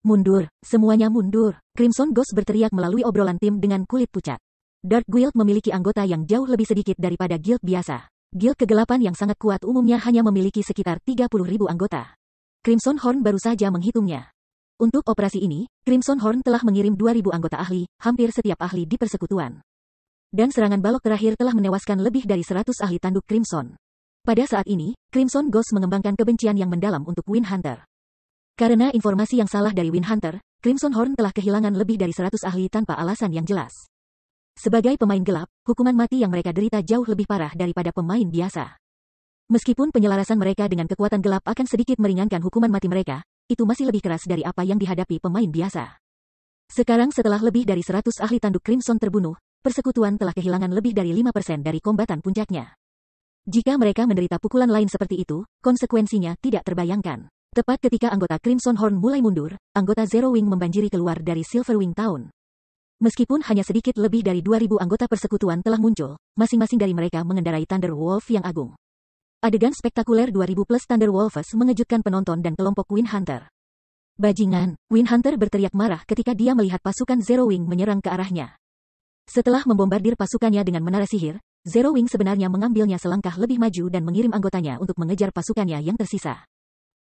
Mundur, semuanya mundur. Crimson Ghost berteriak melalui obrolan tim dengan kulit pucat. Dark Guild memiliki anggota yang jauh lebih sedikit daripada guild biasa. Guild kegelapan yang sangat kuat umumnya hanya memiliki sekitar 30.000 anggota. Crimson Horn baru saja menghitungnya. Untuk operasi ini, Crimson Horn telah mengirim 2.000 anggota ahli, hampir setiap ahli di persekutuan. Dan serangan balok terakhir telah menewaskan lebih dari 100 ahli tanduk Crimson. Pada saat ini, Crimson Ghost mengembangkan kebencian yang mendalam untuk Wind Hunter. Karena informasi yang salah dari Wind Hunter, Crimson Horn telah kehilangan lebih dari 100 ahli tanpa alasan yang jelas. Sebagai pemain gelap, hukuman mati yang mereka derita jauh lebih parah daripada pemain biasa. Meskipun penyelarasan mereka dengan kekuatan gelap akan sedikit meringankan hukuman mati mereka, itu masih lebih keras dari apa yang dihadapi pemain biasa. Sekarang setelah lebih dari 100 ahli tanduk Crimson terbunuh, persekutuan telah kehilangan lebih dari 5% dari kombatan puncaknya. Jika mereka menderita pukulan lain seperti itu, konsekuensinya tidak terbayangkan. Tepat ketika anggota Crimson Horn mulai mundur, anggota Zero Wing membanjiri keluar dari Silverwing Town. Meskipun hanya sedikit lebih dari 2.000 anggota persekutuan telah muncul, masing-masing dari mereka mengendarai Thunder Wolf yang agung. Adegan spektakuler 2000 plus Thunder Wolves mengejutkan penonton dan kelompok Wind Hunter. Bajingan, Wind Hunter berteriak marah ketika dia melihat pasukan Zero Wing menyerang ke arahnya. Setelah membombardir pasukannya dengan menara sihir, Zero Wing sebenarnya mengambilnya selangkah lebih maju dan mengirim anggotanya untuk mengejar pasukannya yang tersisa.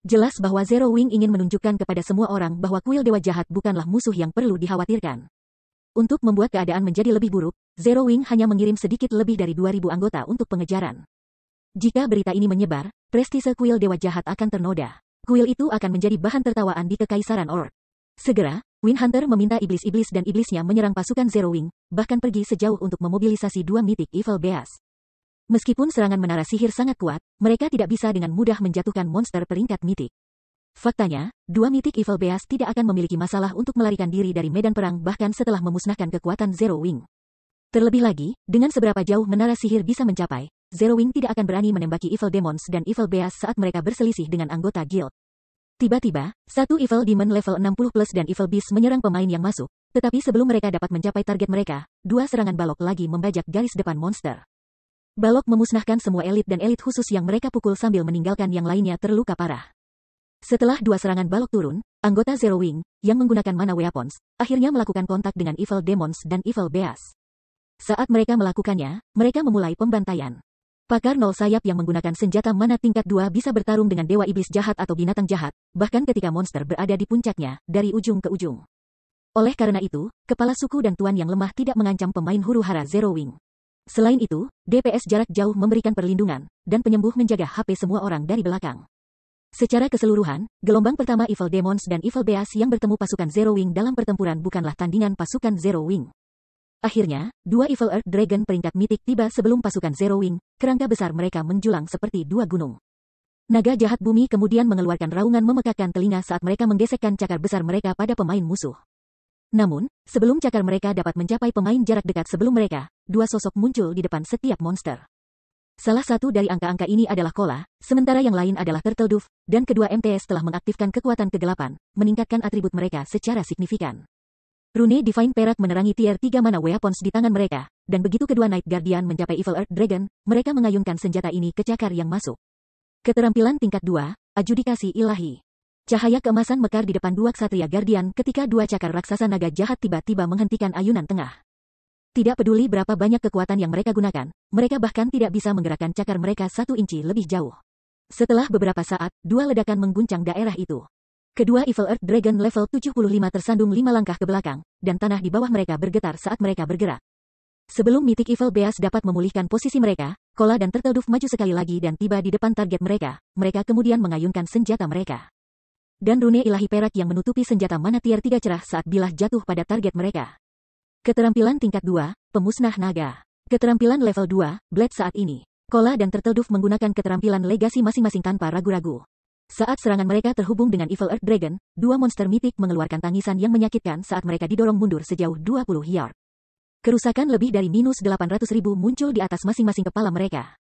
Jelas bahwa Zero Wing ingin menunjukkan kepada semua orang bahwa kuil dewa jahat bukanlah musuh yang perlu dikhawatirkan. Untuk membuat keadaan menjadi lebih buruk, Zero Wing hanya mengirim sedikit lebih dari 2.000 anggota untuk pengejaran. Jika berita ini menyebar, prestise kuil dewa jahat akan ternoda. Kuil itu akan menjadi bahan tertawaan di Kekaisaran Orc. Segera, Wind Hunter meminta iblis-iblis dan iblisnya menyerang pasukan Zero Wing, bahkan pergi sejauh untuk memobilisasi 2 mitik Evil Beasts. Meskipun serangan menara sihir sangat kuat, mereka tidak bisa dengan mudah menjatuhkan monster peringkat mitik. Faktanya, 2 mitik Evil Beasts tidak akan memiliki masalah untuk melarikan diri dari medan perang bahkan setelah memusnahkan kekuatan Zero Wing. Terlebih lagi, dengan seberapa jauh menara sihir bisa mencapai, Zero Wing tidak akan berani menembaki Evil Demons dan Evil Beasts saat mereka berselisih dengan anggota guild. Tiba-tiba, satu Evil Demon level 60 plus dan Evil Beast menyerang pemain yang masuk, tetapi sebelum mereka dapat mencapai target mereka, 2 serangan balok lagi membajak garis depan monster. Balok memusnahkan semua elit dan elit khusus yang mereka pukul sambil meninggalkan yang lainnya terluka parah. Setelah 2 serangan balok turun, anggota Zero Wing, yang menggunakan mana weapons, akhirnya melakukan kontak dengan Evil Demons dan Evil Beasts. Saat mereka melakukannya, mereka memulai pembantaian. Pakar nol sayap yang menggunakan senjata mana tingkat 2 bisa bertarung dengan dewa iblis jahat atau binatang jahat, bahkan ketika monster berada di puncaknya, dari ujung ke ujung. Oleh karena itu, kepala suku dan tuan yang lemah tidak mengancam pemain huru-hara Zero Wing. Selain itu, DPS jarak jauh memberikan perlindungan, dan penyembuh menjaga HP semua orang dari belakang. Secara keseluruhan, gelombang pertama Evil Demons dan Evil Beasts yang bertemu pasukan Zero Wing dalam pertempuran bukanlah tandingan pasukan Zero Wing. Akhirnya, dua Evil Earth Dragon peringkat mitik tiba sebelum pasukan Zero Wing, kerangka besar mereka menjulang seperti dua gunung. Naga jahat bumi kemudian mengeluarkan raungan memekakkan telinga saat mereka menggesekkan cakar besar mereka pada pemain musuh. Namun, sebelum cakar mereka dapat mencapai pemain jarak dekat sebelum mereka, dua sosok muncul di depan setiap monster. Salah satu dari angka-angka ini adalah Kola, sementara yang lain adalah Turtle Dove, dan kedua MTS telah mengaktifkan kekuatan kegelapan, meningkatkan atribut mereka secara signifikan. Rune Divine perak menerangi tier 3 mana weapons di tangan mereka, dan begitu kedua Night Guardian mencapai Evil Earth Dragon, mereka mengayunkan senjata ini ke cakar yang masuk. Keterampilan tingkat 2, Adjudikasi Ilahi. Cahaya keemasan mekar di depan dua Ksatria Guardian ketika dua cakar raksasa naga jahat tiba-tiba menghentikan ayunan tengah. Tidak peduli berapa banyak kekuatan yang mereka gunakan, mereka bahkan tidak bisa menggerakkan cakar mereka 1 inci lebih jauh. Setelah beberapa saat, dua ledakan mengguncang daerah itu. Kedua Evil Earth Dragon level 75 tersandung 5 langkah ke belakang, dan tanah di bawah mereka bergetar saat mereka bergerak. Sebelum Mythic Evil Beasts dapat memulihkan posisi mereka, Kola dan Turtle Dove maju sekali lagi dan tiba di depan target mereka, mereka kemudian mengayunkan senjata mereka. Dan rune ilahi perak yang menutupi senjata mana tier 3 cerah saat bilah jatuh pada target mereka. Keterampilan tingkat 2, Pemusnah Naga. Keterampilan level 2, Blade saat ini. Kola dan Turtle Dove menggunakan keterampilan legasi masing-masing tanpa ragu-ragu. Saat serangan mereka terhubung dengan Evil Earth Dragon, dua monster mitik mengeluarkan tangisan yang menyakitkan saat mereka didorong mundur sejauh 20 yard. Kerusakan lebih dari minus 800.000 muncul di atas masing-masing kepala mereka.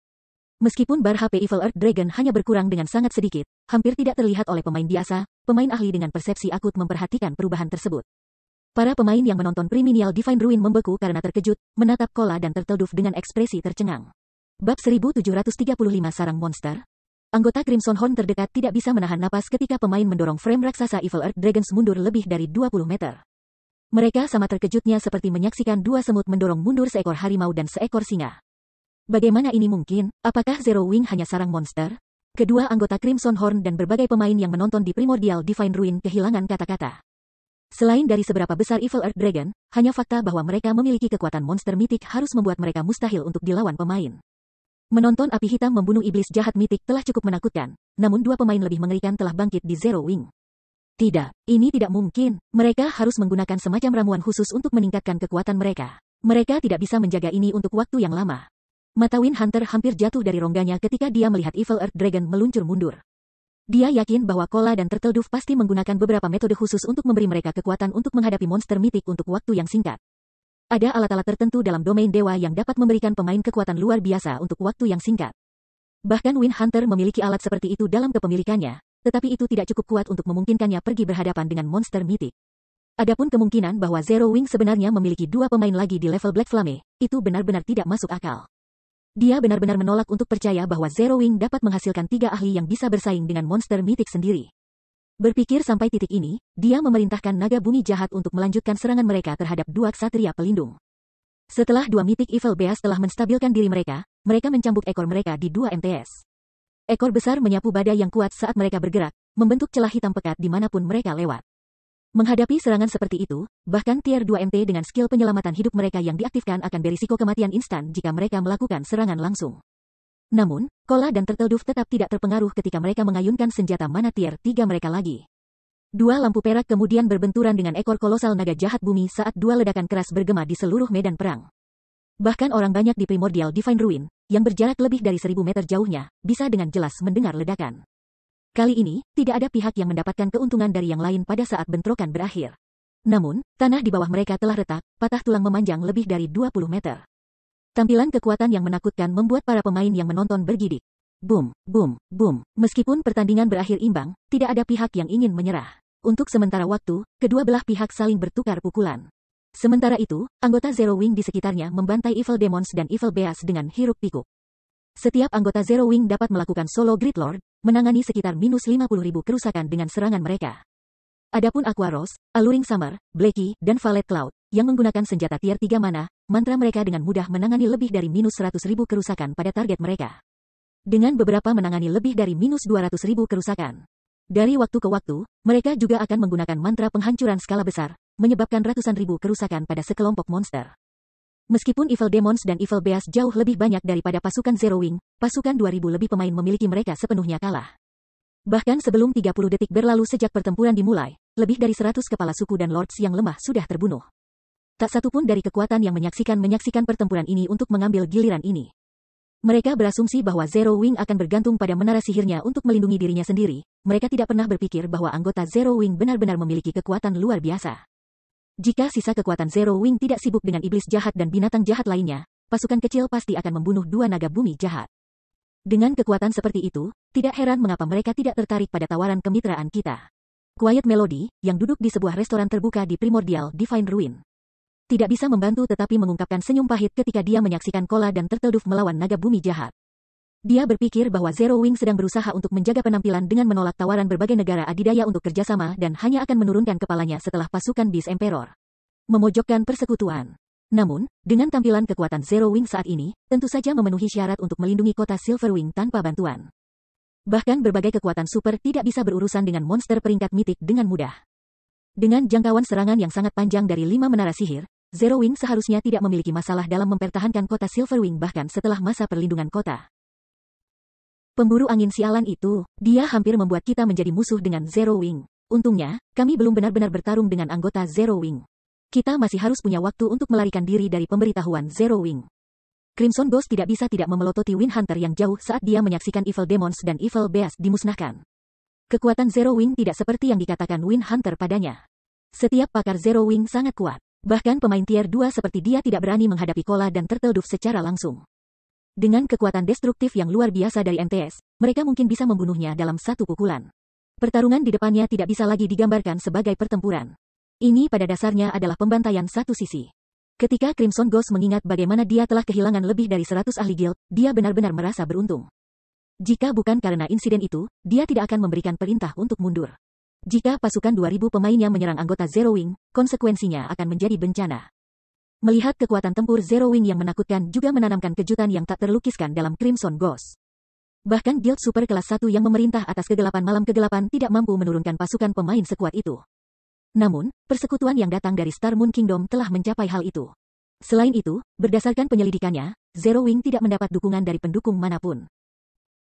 Meskipun bar HP Evil Earth Dragon hanya berkurang dengan sangat sedikit, hampir tidak terlihat oleh pemain biasa, pemain ahli dengan persepsi akut memperhatikan perubahan tersebut. Para pemain yang menonton Priminial Divine Ruin membeku karena terkejut, menatap Kola dan Turtle Dove dengan ekspresi tercengang. Bab 1735 Sarang Monster. Anggota Crimson Horn terdekat tidak bisa menahan napas ketika pemain mendorong frame raksasa Evil Earth Dragons mundur lebih dari 20 meter. Mereka sama terkejutnya seperti menyaksikan dua semut mendorong mundur seekor harimau dan seekor singa. Bagaimana ini mungkin? Apakah Zero Wing hanya sarang monster? Kedua anggota Crimson Horn dan berbagai pemain yang menonton di Primordial Divine Ruin kehilangan kata-kata. Selain dari seberapa besar Evil Earth Dragon, hanya fakta bahwa mereka memiliki kekuatan monster mitik harus membuat mereka mustahil untuk dilawan pemain. Menonton api hitam membunuh iblis jahat mitik telah cukup menakutkan, namun dua pemain lebih mengerikan telah bangkit di Zero Wing. Tidak, ini tidak mungkin. Mereka harus menggunakan semacam ramuan khusus untuk meningkatkan kekuatan mereka. Mereka tidak bisa menjaga ini untuk waktu yang lama. Mata Wind Hunter hampir jatuh dari rongganya ketika dia melihat Evil Earth Dragon meluncur mundur. Dia yakin bahwa Kola dan Turtle Dove pasti menggunakan beberapa metode khusus untuk memberi mereka kekuatan untuk menghadapi monster mitik untuk waktu yang singkat. Ada alat-alat tertentu dalam domain dewa yang dapat memberikan pemain kekuatan luar biasa untuk waktu yang singkat. Bahkan Wind Hunter memiliki alat seperti itu dalam kepemilikannya, tetapi itu tidak cukup kuat untuk memungkinkannya pergi berhadapan dengan monster mitik. Adapun kemungkinan bahwa Zero Wing sebenarnya memiliki dua pemain lagi di level Black Flame, itu benar-benar tidak masuk akal. Dia benar-benar menolak untuk percaya bahwa Zero Wing dapat menghasilkan 3 ahli yang bisa bersaing dengan monster mitik sendiri. Berpikir sampai titik ini, dia memerintahkan naga bumi jahat untuk melanjutkan serangan mereka terhadap dua ksatria pelindung. Setelah dua Mythic Evil Beasts telah menstabilkan diri mereka, mereka mencambuk ekor mereka di dua MTS. Ekor besar menyapu badai yang kuat saat mereka bergerak, membentuk celah hitam pekat dimanapun mereka lewat. Menghadapi serangan seperti itu, bahkan tier 2 MT dengan skill penyelamatan hidup mereka yang diaktifkan akan berisiko kematian instan jika mereka melakukan serangan langsung. Namun, Kola dan Turtle Dove tetap tidak terpengaruh ketika mereka mengayunkan senjata mana tier 3 mereka lagi. Dua lampu perak kemudian berbenturan dengan ekor kolosal naga jahat bumi saat dua ledakan keras bergema di seluruh medan perang. Bahkan orang banyak di Primordial Divine Ruin, yang berjarak lebih dari 1000 meter jauhnya, bisa dengan jelas mendengar ledakan. Kali ini, tidak ada pihak yang mendapatkan keuntungan dari yang lain pada saat bentrokan berakhir. Namun, tanah di bawah mereka telah retak, patah tulang memanjang lebih dari 20 meter. Tampilan kekuatan yang menakutkan membuat para pemain yang menonton bergidik. Boom, boom, boom. Meskipun pertandingan berakhir imbang, tidak ada pihak yang ingin menyerah. Untuk sementara waktu, kedua belah pihak saling bertukar pukulan. Sementara itu, anggota Zero Wing di sekitarnya membantai Evil Demons dan Evil Beasts dengan hiruk-pikuk. Setiap anggota Zero Wing dapat melakukan solo Grid Lord, menangani sekitar minus 50.000 kerusakan dengan serangan mereka. Adapun Aqua Rose, Alluring Summer, Blackie, dan Violet Cloud, yang menggunakan senjata tier 3 mana, mantra mereka dengan mudah menangani lebih dari minus 100.000 kerusakan pada target mereka. Dengan beberapa menangani lebih dari minus 200.000 kerusakan. Dari waktu ke waktu, mereka juga akan menggunakan mantra penghancuran skala besar, menyebabkan ratusan ribu kerusakan pada sekelompok monster. Meskipun Evil Demons dan Evil Beast jauh lebih banyak daripada pasukan Zero Wing, pasukan 2000 lebih pemain memiliki mereka sepenuhnya kalah. Bahkan sebelum 30 detik berlalu sejak pertempuran dimulai, lebih dari 100 kepala suku dan lords yang lemah sudah terbunuh. Tak satu pun dari kekuatan yang menyaksikan pertempuran ini untuk mengambil giliran ini. Mereka berasumsi bahwa Zero Wing akan bergantung pada menara sihirnya untuk melindungi dirinya sendiri. Mereka tidak pernah berpikir bahwa anggota Zero Wing benar-benar memiliki kekuatan luar biasa. Jika sisa kekuatan Zero Wing tidak sibuk dengan iblis jahat dan binatang jahat lainnya, pasukan kecil pasti akan membunuh dua naga bumi jahat. Dengan kekuatan seperti itu, tidak heran mengapa mereka tidak tertarik pada tawaran kemitraan kita. Quiet Melody, yang duduk di sebuah restoran terbuka di Primordial Divine Ruin, tidak bisa membantu tetapi mengungkapkan senyum pahit ketika dia menyaksikan Kola dan Turtledove melawan naga bumi jahat. Dia berpikir bahwa Zero Wing sedang berusaha untuk menjaga penampilan dengan menolak tawaran berbagai negara adidaya untuk kerjasama dan hanya akan menurunkan kepalanya setelah pasukan Beast Emperor memojokkan persekutuan. Namun, dengan tampilan kekuatan Zero Wing saat ini, tentu saja memenuhi syarat untuk melindungi kota Silverwing tanpa bantuan. Bahkan berbagai kekuatan super tidak bisa berurusan dengan monster peringkat mitik dengan mudah. Dengan jangkauan serangan yang sangat panjang dari 5 menara sihir, Zero Wing seharusnya tidak memiliki masalah dalam mempertahankan kota Silverwing bahkan setelah masa perlindungan kota. Pemburu angin sialan itu, dia hampir membuat kita menjadi musuh dengan Zero Wing. Untungnya, kami belum benar-benar bertarung dengan anggota Zero Wing. Kita masih harus punya waktu untuk melarikan diri dari pemberitahuan Zero Wing. Crimson Ghost tidak bisa tidak memelototi Wind Hunter yang jauh saat dia menyaksikan Evil Demons dan Evil Beast dimusnahkan. Kekuatan Zero Wing tidak seperti yang dikatakan Wind Hunter padanya. Setiap pakar Zero Wing sangat kuat. Bahkan pemain tier 2 seperti dia tidak berani menghadapi Kola dan Turtledove secara langsung. Dengan kekuatan destruktif yang luar biasa dari MTS, mereka mungkin bisa membunuhnya dalam satu pukulan. Pertarungan di depannya tidak bisa lagi digambarkan sebagai pertempuran. Ini pada dasarnya adalah pembantaian satu sisi. Ketika Crimson Ghost mengingat bagaimana dia telah kehilangan lebih dari 100 ahli guild, dia benar-benar merasa beruntung. Jika bukan karena insiden itu, dia tidak akan memberikan perintah untuk mundur. Jika pasukan 2000 pemainnya menyerang anggota Zero Wing, konsekuensinya akan menjadi bencana. Melihat kekuatan tempur Zero Wing yang menakutkan juga menanamkan kejutan yang tak terlukiskan dalam Crimson Ghost. Bahkan guild super kelas 1 yang memerintah atas kegelapan malam kegelapan tidak mampu menurunkan pasukan pemain sekuat itu. Namun, persekutuan yang datang dari Star Moon Kingdom telah mencapai hal itu. Selain itu, berdasarkan penyelidikannya, Zero Wing tidak mendapat dukungan dari pendukung manapun.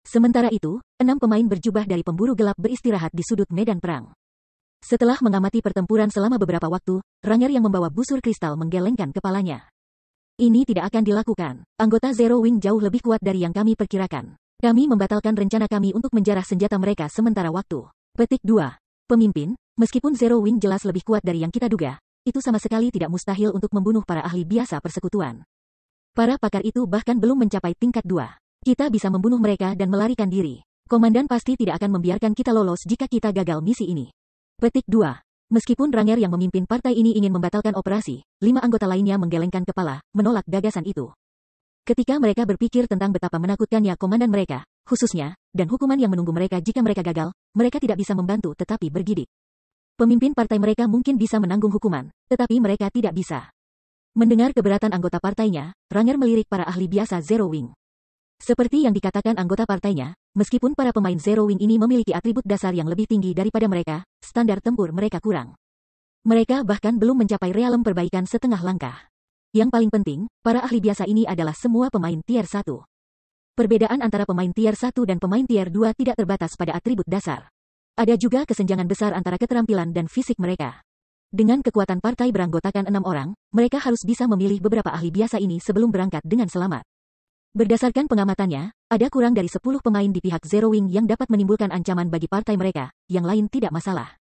Sementara itu, 6 pemain berjubah dari pemburu gelap beristirahat di sudut medan perang. Setelah mengamati pertempuran selama beberapa waktu, Ranger yang membawa busur kristal menggelengkan kepalanya. Ini tidak akan dilakukan. Anggota Zero Wing jauh lebih kuat dari yang kami perkirakan. Kami membatalkan rencana kami untuk menjarah senjata mereka sementara waktu. Petik 2. Pemimpin, meskipun Zero Wing jelas lebih kuat dari yang kita duga, itu sama sekali tidak mustahil untuk membunuh para ahli biasa persekutuan. Para pakar itu bahkan belum mencapai tingkat 2. Kita bisa membunuh mereka dan melarikan diri. Komandan pasti tidak akan membiarkan kita lolos jika kita gagal misi ini. Petik 2. Meskipun Ranger yang memimpin partai ini ingin membatalkan operasi, 5 anggota lainnya menggelengkan kepala, menolak gagasan itu. Ketika mereka berpikir tentang betapa menakutkannya komandan mereka, khususnya, dan hukuman yang menunggu mereka jika mereka gagal, mereka tidak bisa membantu tetapi bergidik. Pemimpin partai mereka mungkin bisa menanggung hukuman, tetapi mereka tidak bisa. Mendengar keberatan anggota partainya, Ranger melirik para ahli biasa Zero Wing. Seperti yang dikatakan anggota partainya, meskipun para pemain Zero Wing ini memiliki atribut dasar yang lebih tinggi daripada mereka, standar tempur mereka kurang. Mereka bahkan belum mencapai realem perbaikan setengah langkah. Yang paling penting, para ahli biasa ini adalah semua pemain tier 1. Perbedaan antara pemain tier 1 dan pemain tier 2 tidak terbatas pada atribut dasar. Ada juga kesenjangan besar antara keterampilan dan fisik mereka. Dengan kekuatan partai beranggotakan 6 orang, mereka harus bisa memilih beberapa ahli biasa ini sebelum berangkat dengan selamat. Berdasarkan pengamatannya, ada kurang dari 10 pemain di pihak Zero Wing yang dapat menimbulkan ancaman bagi partai mereka, yang lain tidak masalah.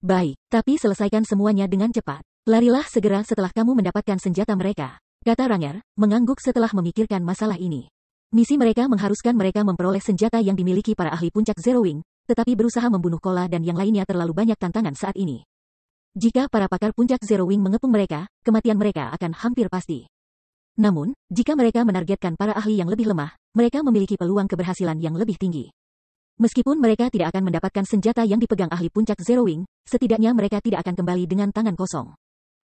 Baik, tapi selesaikan semuanya dengan cepat. Larilah segera setelah kamu mendapatkan senjata mereka, kata Ranger, mengangguk setelah memikirkan masalah ini. Misi mereka mengharuskan mereka memperoleh senjata yang dimiliki para ahli puncak Zero Wing, tetapi berusaha membunuh Kola dan yang lainnya terlalu banyak tantangan saat ini. Jika para pakar puncak Zero Wing mengepung mereka, kematian mereka akan hampir pasti. Namun, jika mereka menargetkan para ahli yang lebih lemah, mereka memiliki peluang keberhasilan yang lebih tinggi. Meskipun mereka tidak akan mendapatkan senjata yang dipegang ahli puncak Zero Wing, setidaknya mereka tidak akan kembali dengan tangan kosong.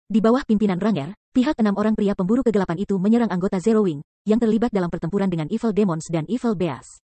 Di bawah pimpinan Ranger, pihak 6 orang pria pemburu kegelapan itu menyerang anggota Zero Wing, yang terlibat dalam pertempuran dengan Evil Demons dan Evil Beast.